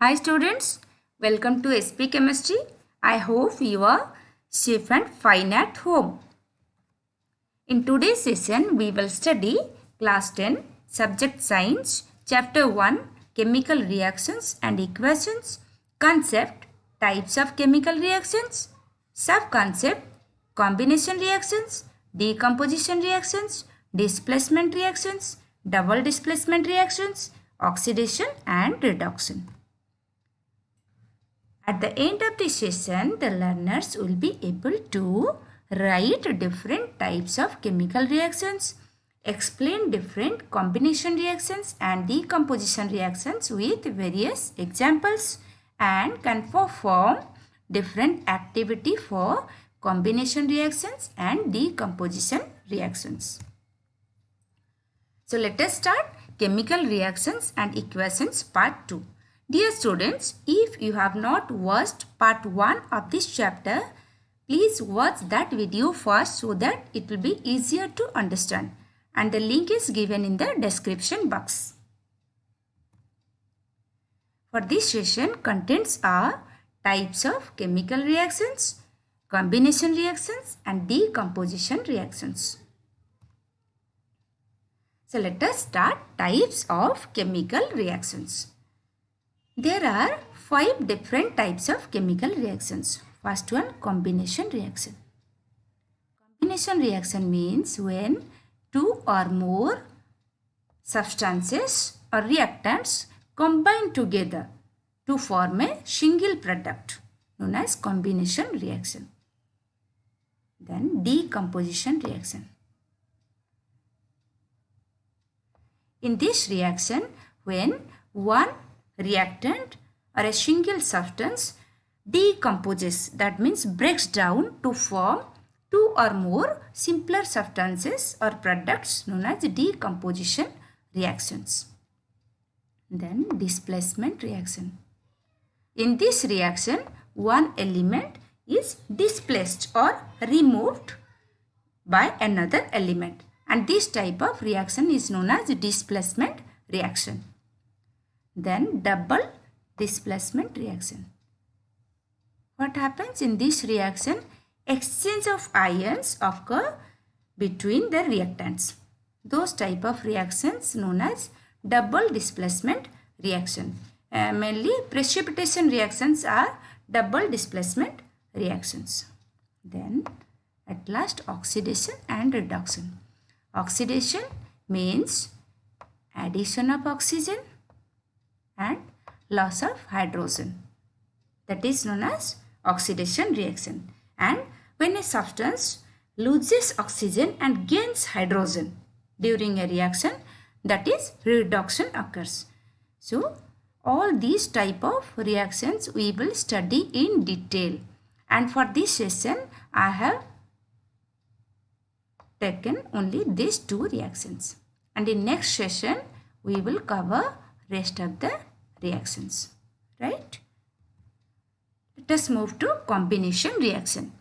Hi students, welcome to SP Chemistry. I hope you are safe and fine at home. In today's session, we will study Class 10, Subject Science, Chapter 1, Chemical Reactions and Equations, Concept, Types of Chemical Reactions, Sub-concept, Combination Reactions, Decomposition Reactions, Displacement Reactions, Double Displacement Reactions, Oxidation and Reduction. At the end of the session, the learners will be able to write different types of chemical reactions, explain different combination reactions and decomposition reactions with various examples, and can perform different activity for combination reactions and decomposition reactions. So let us start chemical reactions and equations part 2. Dear students, if you have not watched part 1 of this chapter, please watch that video first so that it will be easier to understand. And the link is given in the description box. For this session, contents are types of chemical reactions, combination reactions and decomposition reactions. So let us start types of chemical reactions. There are 5 different types of chemical reactions. First one, combination reaction. Combination reaction means when 2 or more substances or reactants combine together to form a single product known as combination reaction. Then decomposition reaction. In this reaction, when one reactant or a single substance decomposes, that means breaks down to form 2 or more simpler substances or products known as decomposition reactions. Then displacement reaction. In this reaction, one element is displaced or removed by another element, and this type of reaction is known as displacement reaction. Then double displacement reaction. What happens in this reaction? Exchange of ions occur between the reactants. Those type of reactions known as double displacement reaction. Mainly precipitation reactions are double displacement reactions. Then at last, oxidation and reduction. Oxidation means addition of oxygen and loss of hydrogen. That is known as oxidation reaction. And when a substance loses oxygen and gains hydrogen during a reaction, that is reduction occurs. So all these type of reactions we will study in detail. And for this session, I have taken only these 2 reactions. And in next session, we will cover rest of the reactions, right? Let us move to combination reaction.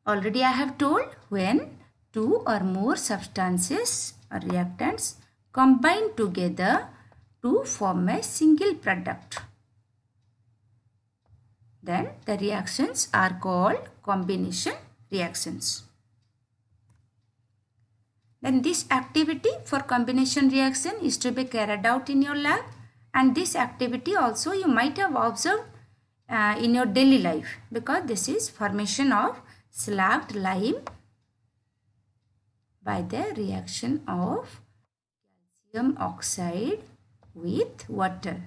Already I have told when 2 or more substances or reactants combine together to form a single product, then the reactions are called combination reactions. Then this activity for combination reaction is to be carried out in your lab, and this activity also you might have observed in your daily life, because this is formation of slacked lime by the reaction of calcium oxide with water.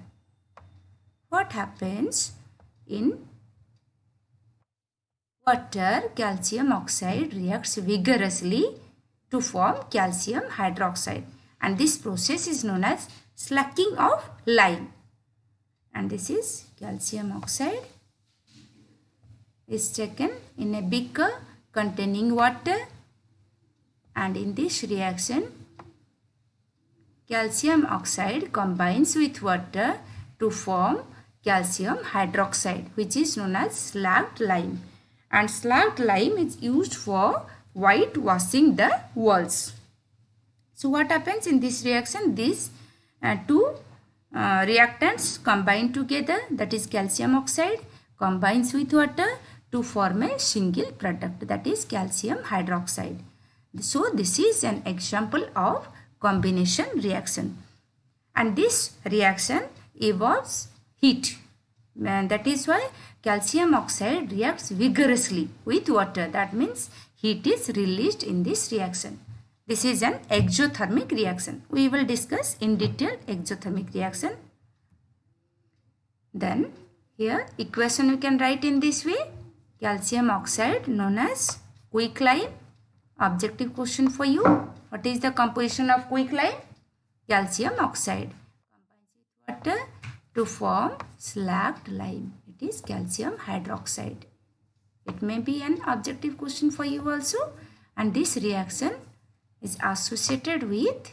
What happens in water? Calcium oxide reacts vigorously to form calcium hydroxide, and this process is known as slacking of lime. And this is calcium oxide is taken in a beaker containing water, and in this reaction calcium oxide combines with water to form calcium hydroxide, which is known as slacked lime. And slacked lime is used for whitewashing the walls. So what happens in this reaction? These 2 reactants combine together, that is calcium oxide combines with water to form a single product, that is calcium hydroxide. So this is an example of combination reaction, and this reaction involves heat, and that is why calcium oxide reacts vigorously with water. That means heat is released in this reaction. This is an exothermic reaction. We will discuss in detail exothermic reaction. Then here equation we can write in this way. Calcium oxide known as quicklime. Objective question for you. What is the composition of quicklime? Calcium oxide combines with water to form slacked lime. It is calcium hydroxide. It may be an objective question for you also. And this reaction is associated with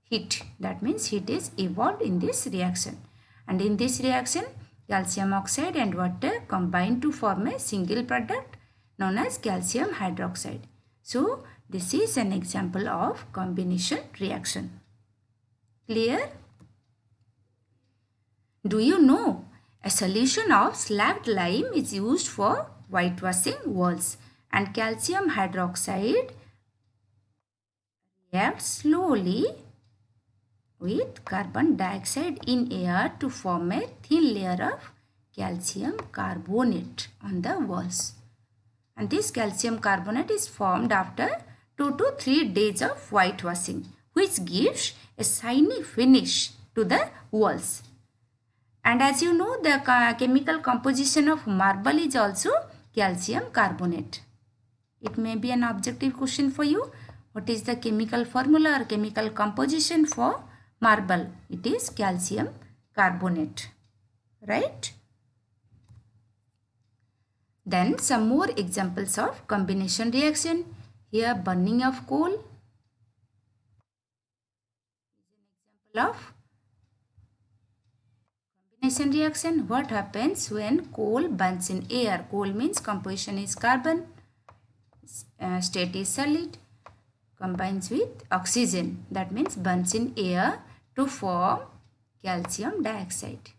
heat. That means heat is evolved in this reaction. And in this reaction, calcium oxide and water combine to form a single product known as calcium hydroxide. So this is an example of combination reaction. Clear? Do you know a solution of slacked lime is used for whitewashing walls, and calcium hydroxide reacts slowly with carbon dioxide in air to form a thin layer of calcium carbonate on the walls. And this calcium carbonate is formed after 2 to 3 days of whitewashing, which gives a shiny finish to the walls. And as you know, the chemical composition of marble is also calcium carbonate. It may be an objective question for you. What is the chemical formula or chemical composition for marble? It is calcium carbonate, right? Then some more examples of combination reaction. Here burning of coal is an example of combination reaction. What happens when coal burns in air? Coal means composition is carbon, state is solid, combines with oxygen, that means burns in air to form calcium dioxide.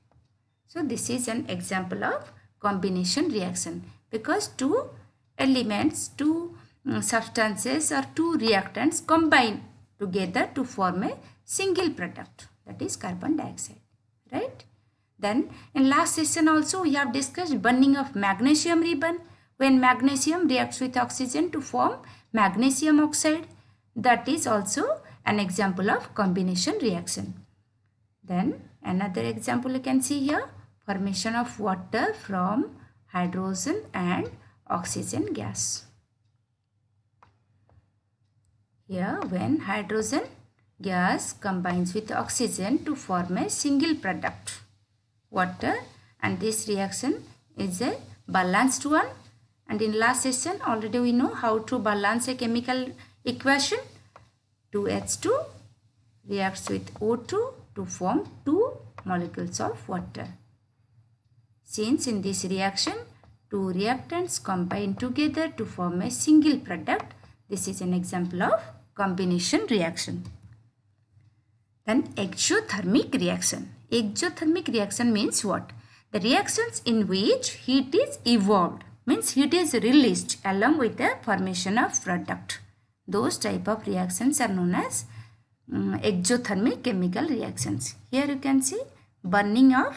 So this is an example of combination reaction, because two elements, two substances or two reactants combine together to form a single product, that is carbon dioxide, right? Then in last session also we have discussed burning of magnesium ribbon, when magnesium reacts with oxygen to form magnesium oxide. That is also an example of combination reaction. Then another example you can see here, formation of water from hydrogen and oxygen gas. Here when hydrogen gas combines with oxygen to form a single product, water, and this reaction is a balanced one. And in last session already we know how to balance a chemical equation. 2H2 reacts with O2 to form 2 molecules of water. Since in this reaction 2 reactants combine together to form a single product, this is an example of combination reaction. Then exothermic reaction. Exothermic reaction means what? The reactions in which heat is evolved, means heat is released along with the formation of product. Those type of reactions are known as exothermic chemical reactions. Here you can see burning of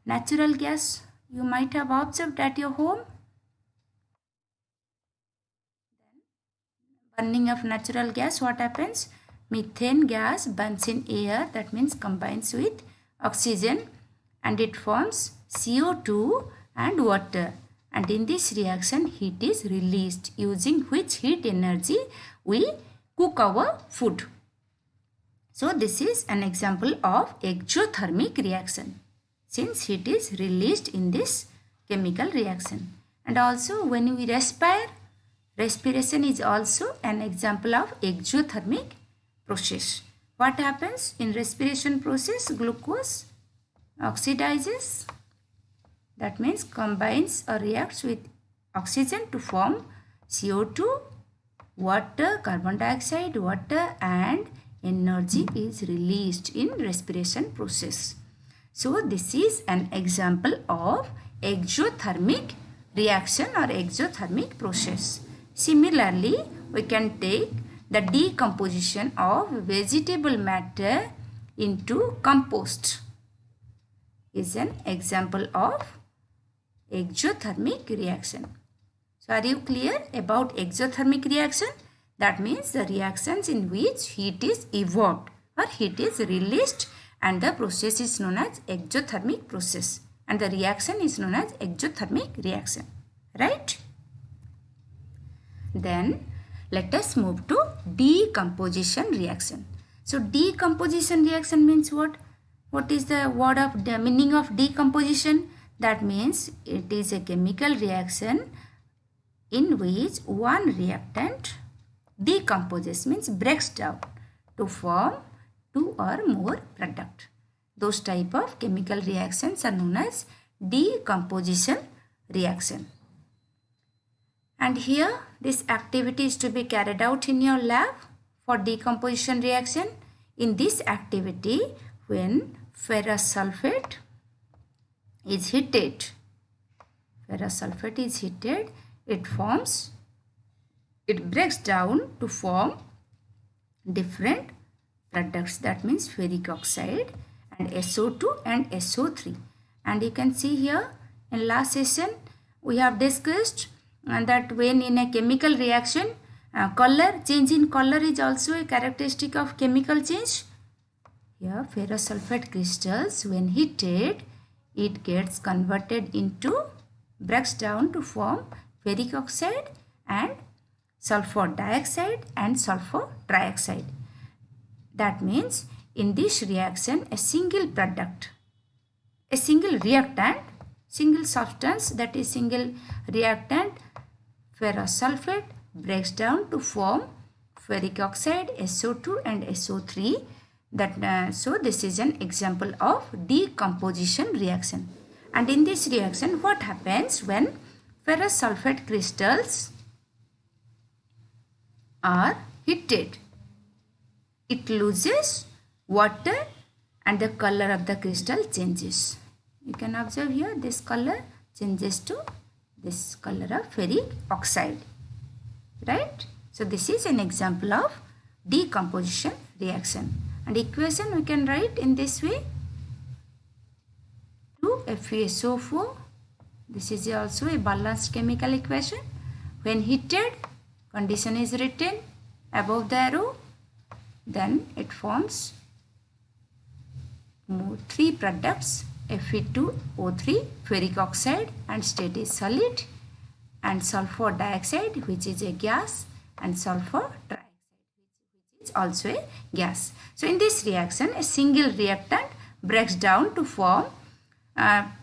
natural gas. You might have observed at your home. Then burning of natural gas, what happens? Methane gas burns in air, that means combines with oxygen, and it forms CO2 and water. And in this reaction heat is released, using which heat energy we cook our food. So this is an example of exothermic reaction, since heat is released in this chemical reaction. And also when we respire, respiration is also an example of exothermic process. What happens in respiration process? Glucose oxidizes, that means combines or reacts with oxygen to form CO2, water, carbon dioxide, water, and energy is released in respiration process. So this is an example of exothermic reaction or exothermic process. Similarly, we can take the decomposition of vegetable matter into compost is an example of exothermic reaction. So are you clear about exothermic reaction? That means the reactions in which heat is evoked or heat is released, and the process is known as exothermic process, and the reaction is known as exothermic reaction, right? Then let us move to decomposition reaction. So decomposition reaction means what? What is the meaning of decomposition? That means it is a chemical reaction in which one reactant decomposes, means breaks down to form two or more product. Those type of chemical reactions are known as decomposition reaction. And here this activity is to be carried out in your lab for decomposition reaction. In this activity, when ferrous sulfate is heated, it breaks down to form different products, that means ferric oxide and SO2 and SO3. And you can see here in last session we have discussed that when in a chemical reaction, change in color is also a characteristic of chemical change. Here ferrous sulfate crystals, when heated, it gets converted into, breaks down to form ferric oxide and sulfur dioxide and sulfur trioxide. That means in this reaction a single product, a single reactant, single substance, that is single reactant ferrous sulfate, breaks down to form ferric oxide, SO2 and SO3. So this is an example of decomposition reaction. And in this reaction, what happens when ferrous sulfate crystals are heated? It loses water and the color of the crystal changes. You can observe here this color changes to this color of ferric oxide, right? So this is an example of decomposition reaction. And equation we can write in this way: 2FeSO4. This is also a balanced chemical equation. When heated, condition is written above the arrow. Then it forms three products: Fe2O3, ferric oxide, and state is solid, and sulfur dioxide, which is a gas, and sulfur trioxide, which is also a gas. So in this reaction, a single reactant breaks down to form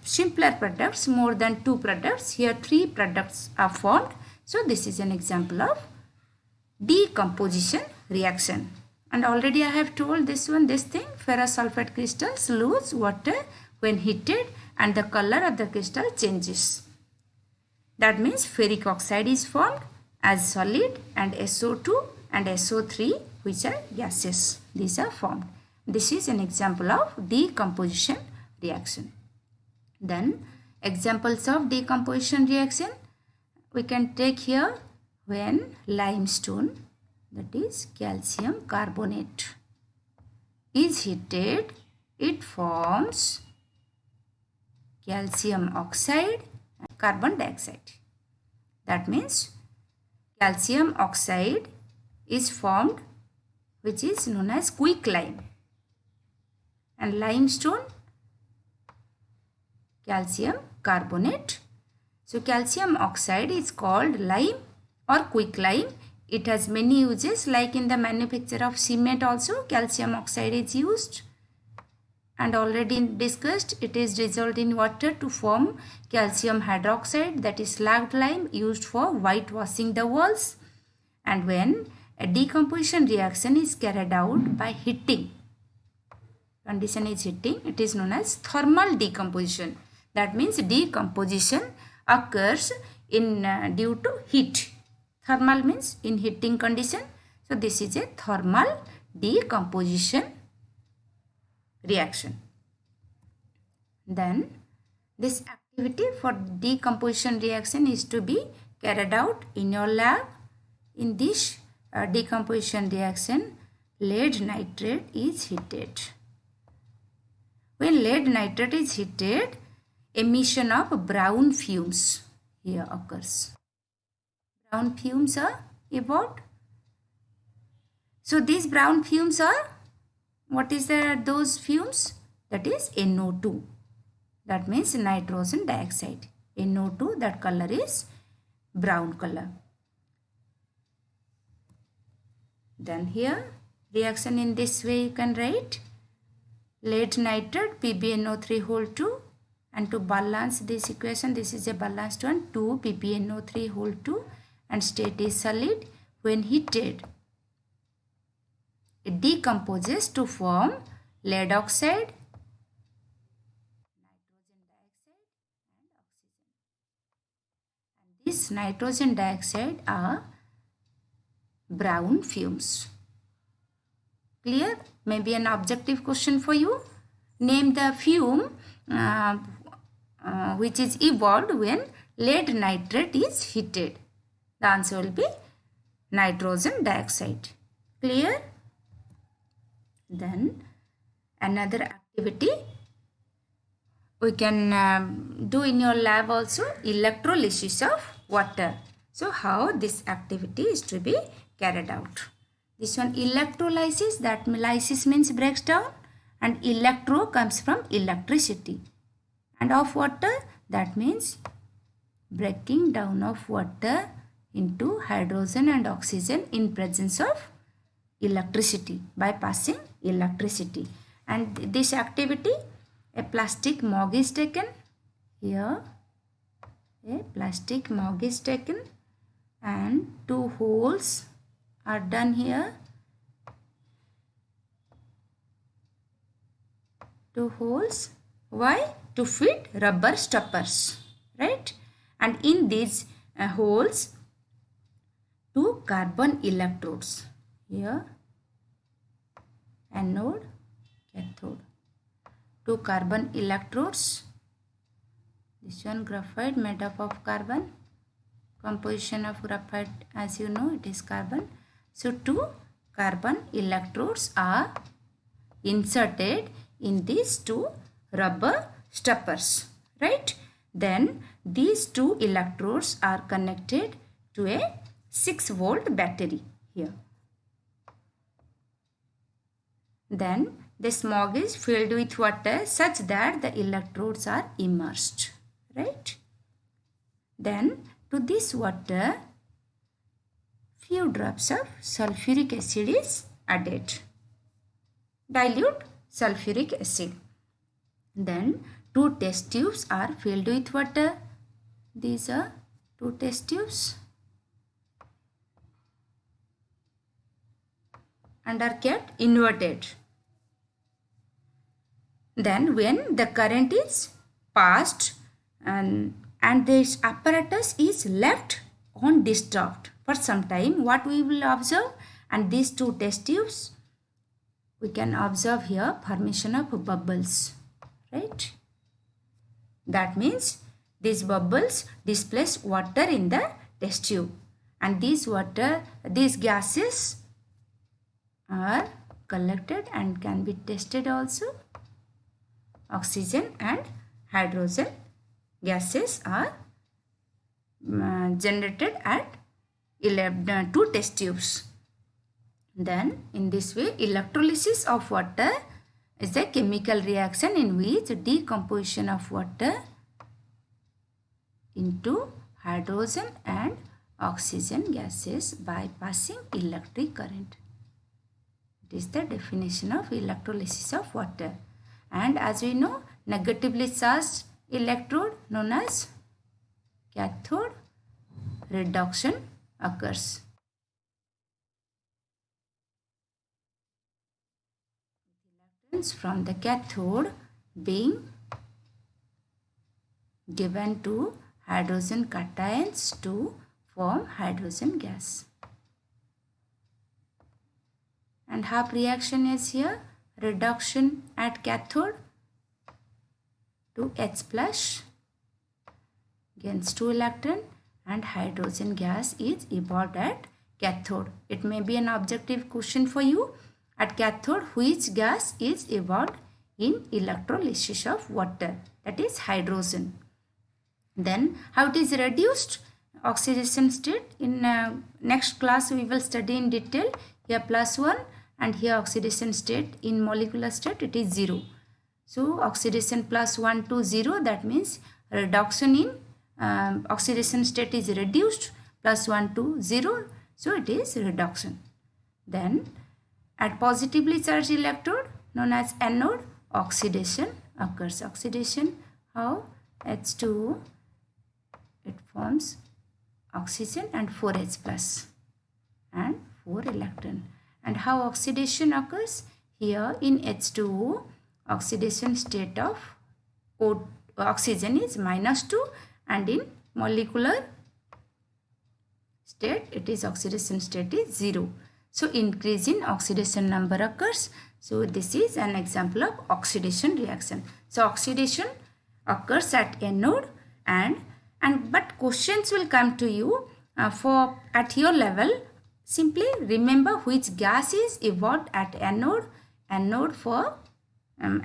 simpler products, more than two products. Here three products are formed. So this is an example of decomposition reaction. And already I have told this thing, ferrous sulfate crystals lose water when heated and the color of the crystal changes. That means ferric oxide is formed as solid, and SO2 and SO3, which are gases, these are formed. This is an example of decomposition reaction. Then examples of decomposition reaction we can take here: when limestone, that is calcium carbonate, is heated, it forms calcium oxide and carbon dioxide. That means calcium oxide is formed, which is known as quicklime, and limestone calcium carbonate. So calcium oxide is called lime or quicklime. It has many uses, like in the manufacture of cement also calcium oxide is used, and already discussed, it is dissolved in water to form calcium hydroxide, that is slagged lime, used for whitewashing the walls. And when a decomposition reaction is carried out by heating, condition is heating, it is known as thermal decomposition. That means decomposition occurs in due to heat. Thermal means in heating condition. So this is a thermal decomposition reaction. Then this activity for decomposition reaction is to be carried out in your lab. In this decomposition reaction, lead nitrate is heated. When lead nitrate is heated, emission of brown fumes here occurs. Brown fumes are evolved. So these brown fumes are, what is those fumes? That is NO2. That means nitrogen dioxide. NO2, that color is brown color. Then here reaction in this way you can write lead nitrate PbNO3 whole 2, and to balance this equation, this is a balanced one, 2 PbNO3 whole 2, and state is solid. When heated, it decomposes to form lead oxide, nitrogen dioxide and oxygen. And this nitrogen dioxide are brown fumes. Clear? Maybe an objective question for you. Name the fume which is evolved when lead nitrate is heated. The answer will be nitrogen dioxide. Clear? Then another activity we can do in your lab also, electrolysis of water. So how this activity is to be carried out? This one, electrolysis, that lysis means breaks down, and electro comes from electricity, and of water, that means breaking down of water into hydrogen and oxygen in presence of electricity by passing electricity. And this activity, a plastic mug is taken here, a plastic mug is taken and 2 holes are done here. 2 holes. Why? To fit rubber stoppers, right? And in these holes, 2 carbon electrodes. Here, anode, cathode. 2 carbon electrodes. This one graphite made up of carbon. Composition of graphite, as you know, it is carbon. So 2 carbon electrodes are inserted in these 2 rubber stoppers, right? Then these 2 electrodes are connected to a 6-volt battery here. Then this mug is filled with water such that the electrodes are immersed, right? Then to this water, few drops of sulfuric acid is added. Dilute sulfuric acid. Then 2 test tubes are filled with water. These are 2 test tubes and are kept inverted. Then when the current is passed and this apparatus is left undisturbed for some time, what we will observe? And these 2 test tubes, we can observe here formation of bubbles, right? That means these bubbles displace water in the test tube, and these gases are collected and can be tested also. Oxygen and hydrogen gases are generated at 2 test tubes. Then in this way, electrolysis of water is a chemical reaction in which decomposition of water into hydrogen and oxygen gases by passing electric current. It is the definition of electrolysis of water. And as we know, negatively charged electrode known as cathode reduction occurs. Electrons from the cathode being given to hydrogen cations to form hydrogen gas. And half reaction is here, reduction at cathode 2 H plus gains 2 electron, and hydrogen gas is evolved at cathode. It may be an objective question for you. At cathode, which gas is evolved in electrolysis of water? That is hydrogen. Then how it is reduced? Oxidation state. In next class we will study in detail. Here +1 and here oxidation state. In molecular state it is 0. So oxidation +1 to 0, that means reduction in oxidation state is reduced, +1 to 0, so it is reduction. Then at positively charged electrode known as anode, oxidation occurs. Oxidation, how? H2O, it forms oxygen and 4H plus and 4 electron. And how oxidation occurs? Here in H2O, oxidation state of oxygen is -2, and in molecular state it is oxidation state is 0. So increase in oxidation number occurs. So this is an example of oxidation reaction. So oxidation occurs at anode, but questions will come to you for at your level. Simply remember which gas is evolved at anode.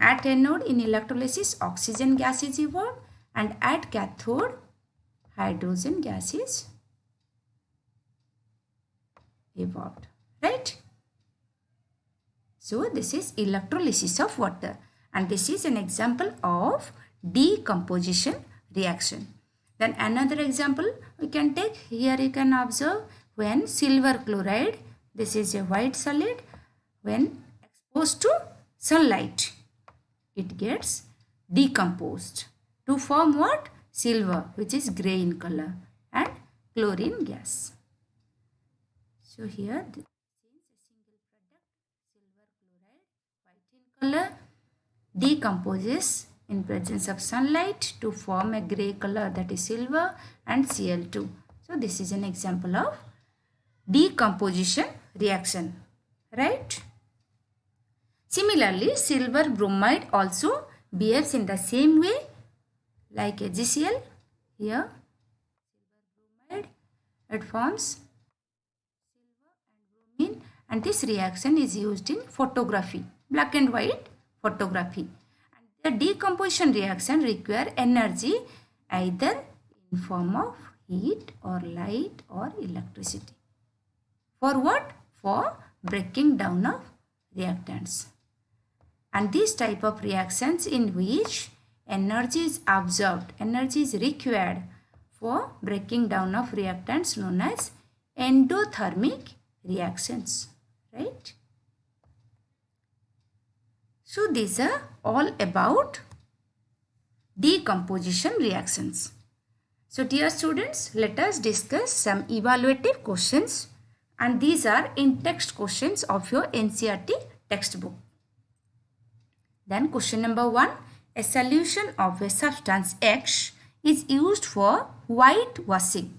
At anode in electrolysis, oxygen gas is evolved, and at cathode, hydrogen gas is evolved, right? So this is electrolysis of water, and this is an example of decomposition reaction. Then another example we can take. Here you can observe when silver chloride, this is a white solid, when exposed to sunlight, it gets decomposed to form what? Silver, which is grey in color, and chlorine gas. So here, since a single product, silver chloride, white in color, decomposes in presence of sunlight to form a grey color, that is silver, and Cl2. So this is an example of decomposition reaction, right? Similarly, silver bromide also behaves in the same way like AgCl. Here, silver bromide, it forms silver and bromine, and this reaction is used in photography, black and white photography. And the decomposition reaction require energy either in form of heat or light or electricity. For what? For breaking down of reactants. And this type of reactions in which energy is absorbed, energy is required for breaking down of reactants known as endothermic reactions, right? So these are all about decomposition reactions. So dear students, let us discuss some evaluative questions, and these are in-text questions of your NCERT textbook. Then question number 1, a solution of a substance X is used for whitewashing.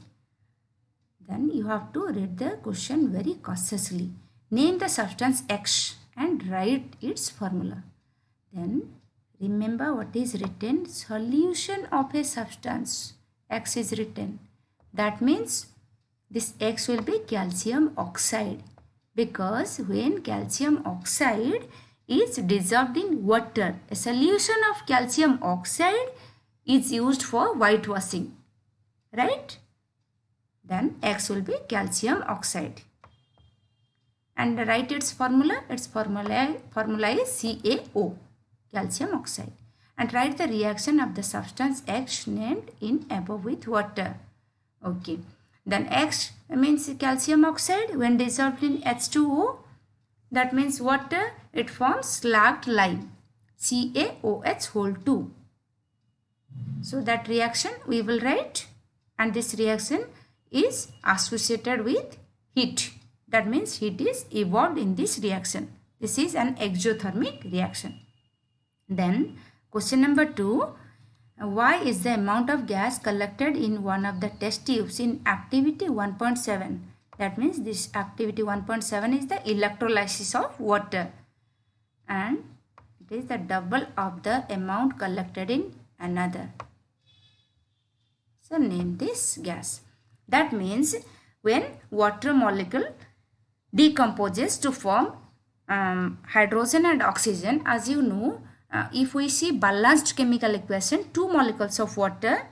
Then you have to read the question very cautiously. Name the substance X and write its formula. Then remember what is written. Solution of a substance X is written. That means this X will be calcium oxide, because when calcium oxide is dissolved in water, a solution of calcium oxide is used for whitewashing, right? Then X will be calcium oxide. And write its formula. Its formula is CaO, calcium oxide. And write the reaction of the substance X named in above with water. Okay. Then X means calcium oxide. When dissolved in H2O, that means water, it forms slacked lime, CaOH whole 2. So that reaction we will write, and this reaction is associated with heat. That means heat is evolved in this reaction. This is an exothermic reaction. Then question number 2, why is the amount of gas collected in one of the test tubes in activity 1.7? That means this activity 1.7 is the electrolysis of water, and it is the double of the amount collected in another. So name this gas. That means when water molecule decomposes to form hydrogen and oxygen, as you know, if we see balanced chemical equation, 2 molecules of water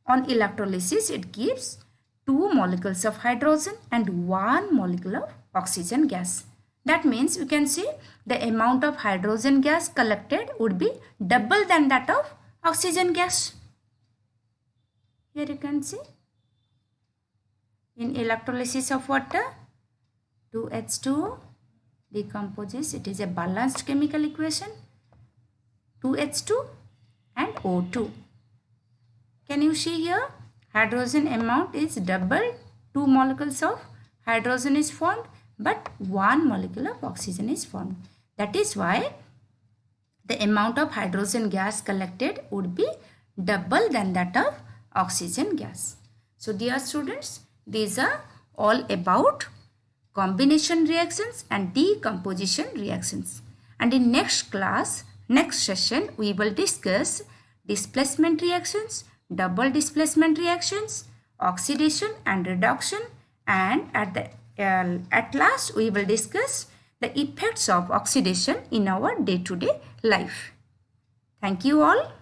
on electrolysis, it gives 2 molecules of hydrogen and 1 molecule of oxygen gas. That means we can see the amount of hydrogen gas collected would be double than that of oxygen gas. Here you can see in electrolysis of water, 2H2 decomposes, it is a balanced chemical equation, 2H2 and O2. Can you see here? Hydrogen amount is double, 2 molecules of hydrogen is formed, but 1 molecule of oxygen is formed. That is why the amount of hydrogen gas collected would be double than that of oxygen gas. So dear students, these are all about combination reactions and decomposition reactions. And in next class, next session, we will discuss displacement reactions, double displacement reactions, oxidation and reduction, and at last we will discuss the effects of oxidation in our day-to-day life. Thank you all.